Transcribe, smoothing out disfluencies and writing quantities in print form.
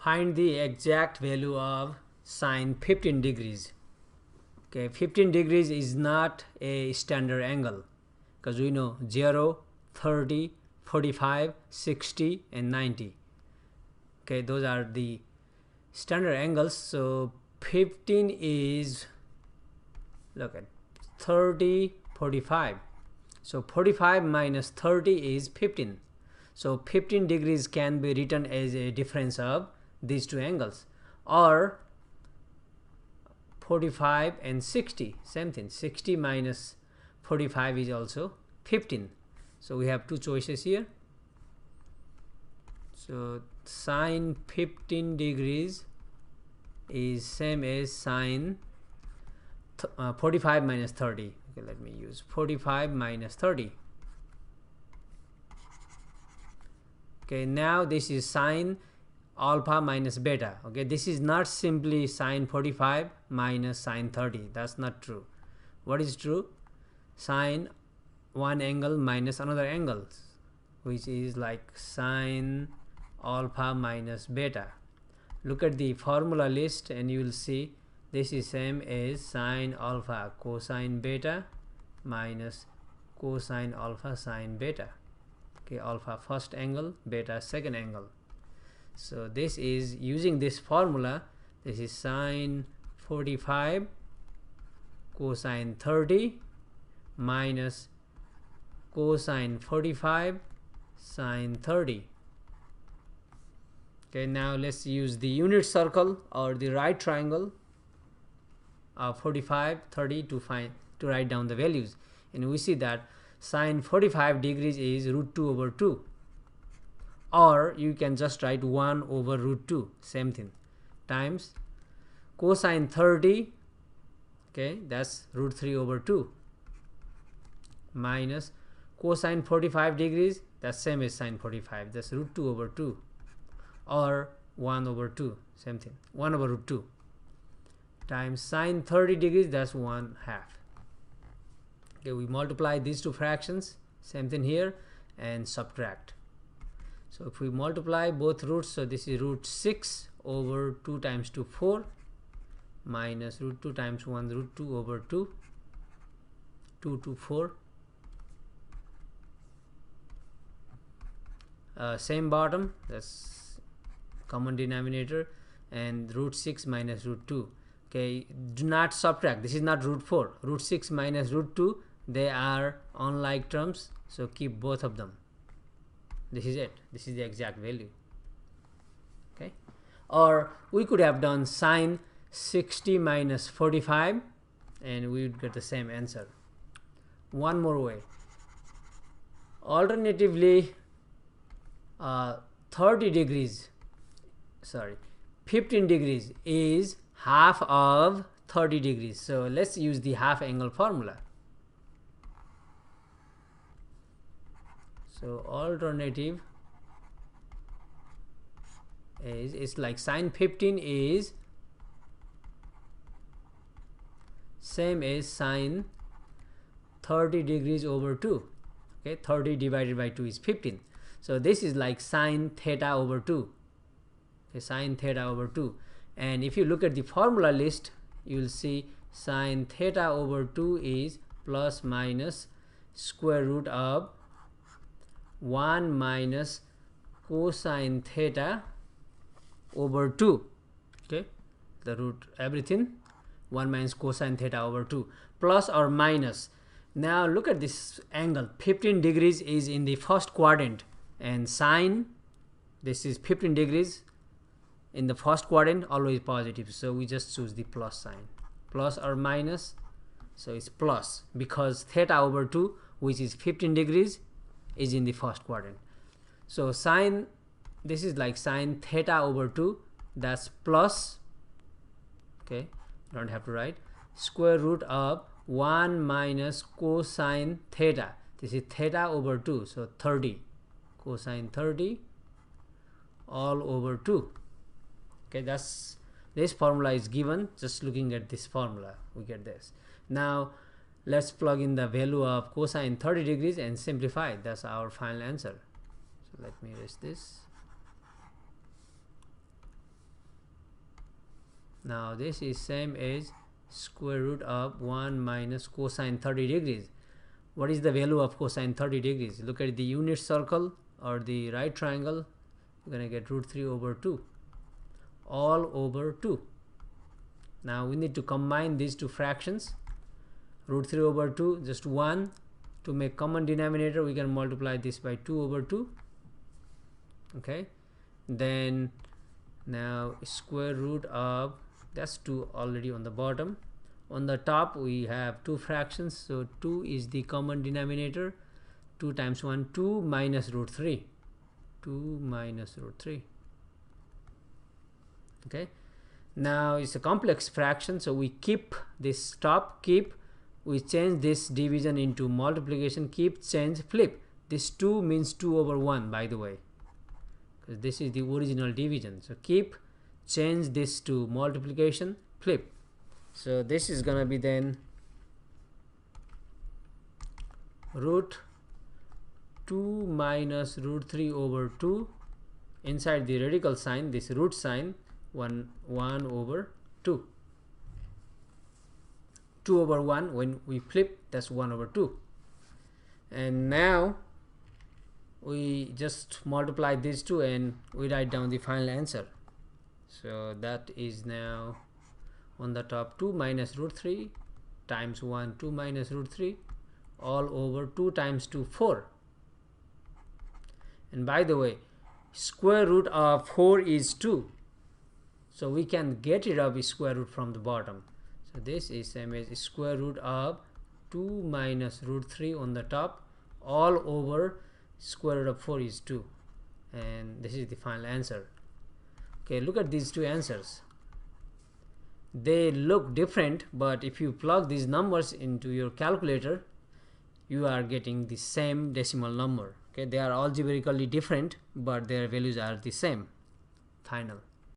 Find the exact value of sine 15 degrees. Okay, 15 degrees is not a standard angle because we know 0, 30, 45, 60 and 90. Okay, those are the standard angles. So 15 is, look at 30, 45. So 45 minus 30 is 15. So 15 degrees can be written as a difference of these two angles, or 45 and 60, same thing. 60 minus 45 is also 15. So we have two choices here. So sine 15 degrees is same as sine 45 minus 30. Okay, let me use 45 minus 30. Okay, now this is sine alpha minus beta. Okay, this is not simply sine 45 minus sine 30. That's not true. What is true? Sine one angle minus another angle, which is like sine alpha minus beta. Look at the formula list and you will see this is same as sine alpha cosine beta minus cosine alpha sine beta. Okay, alpha first angle, beta second angle. So this is using this formula. This is sine 45 cosine 30 minus cosine 45 sine 30. Okay, now let's use the unit circle or the right triangle of 45, 30 to write down the values, and we see that sine 45 degrees is root 2 over 2, or you can just write 1 over root 2, same thing, times cosine 30, okay, that's root 3 over 2, minus cosine 45 degrees, that's same as sine 45, that's root 2 over 2, or 1 over 2, same thing, 1 over root 2, times sine 30 degrees, that's 1/2. Okay, we multiply these two fractions, same thing here, and subtract. So if we multiply both roots, so this is root 6 over 2 times 2, 4, minus root 2 times 1, root 2 over 2, 2 to 4. Same bottom, that's common denominator, and root 6 minus root 2. Okay, do not subtract, this is not root 4. Root 6 minus root 2, they are unlike terms, so keep both of them. This is it, this is the exact value. Okay, or we could have done sine 60 minus 45 and we would get the same answer. One more way, alternatively 15 degrees is half of 30 degrees. So let's use the half angle formula. So alternative is, it's like sine 15 is same as sine 30 degrees over 2. Okay, 30 divided by 2 is 15. So this is like sine theta over 2. Okay, sine theta over 2. And if you look at the formula list, you will see sine theta over 2 is plus minus square root of 1 minus cosine theta over 2. Okay, the root everything, 1 minus cosine theta over 2, plus or minus. Now look at this angle, 15 degrees is in the first quadrant, and sine, this is 15 degrees in the first quadrant, always positive, so we just choose the plus sign, plus or minus. So it's plus because theta over 2, which is 15 degrees, is in the first quadrant. So sine, this is like sine theta over 2, that's plus, okay, don't have to write, square root of 1 minus cosine theta, this is theta over 2, so 30, cosine 30 all over 2. Okay, that's, this formula is given, just looking at this formula we get this. Now let's plug in the value of cosine 30 degrees and simplify. That's our final answer. So let me erase this. Now this is same as square root of 1 minus cosine 30 degrees. What is the value of cosine 30 degrees? Look at the unit circle or the right triangle. You're going to get root 3 over 2 all over 2. Now we need to combine these two fractions. Root 3 over 2, just 1. To make common denominator, we can multiply this by 2 over 2. Okay, then now square root of, that's 2 already on the bottom. On the top we have two fractions, so 2 is the common denominator. 2 times 1, 2 minus root 3. 2 minus root 3. Okay, now it's a complex fraction, so we keep this top, we change this division into multiplication, keep, change, flip. This 2 means 2 over 1, by the way, because this is the original division. So keep, change this to multiplication, flip. So this is gonna be then root 2 minus root 3 over 2. Inside the radical sign, this root sign, 1 over 2. 2 over 1, when we flip, that's 1 over 2. And now we just multiply these two and we write down the final answer. So that is now on the top 2 minus root 3 times 1, 2 minus root 3 all over 2 times 2, 4. And by the way, square root of 4 is 2. So we can get rid of square root from the bottom. So this is same as square root of 2 minus root 3 on the top all over square root of 4 is 2. And this is the final answer. Okay, look at these two answers. They look different, but if you plug these numbers into your calculator, you are getting the same decimal number. Okay, they are algebraically different, but their values are the same. Final.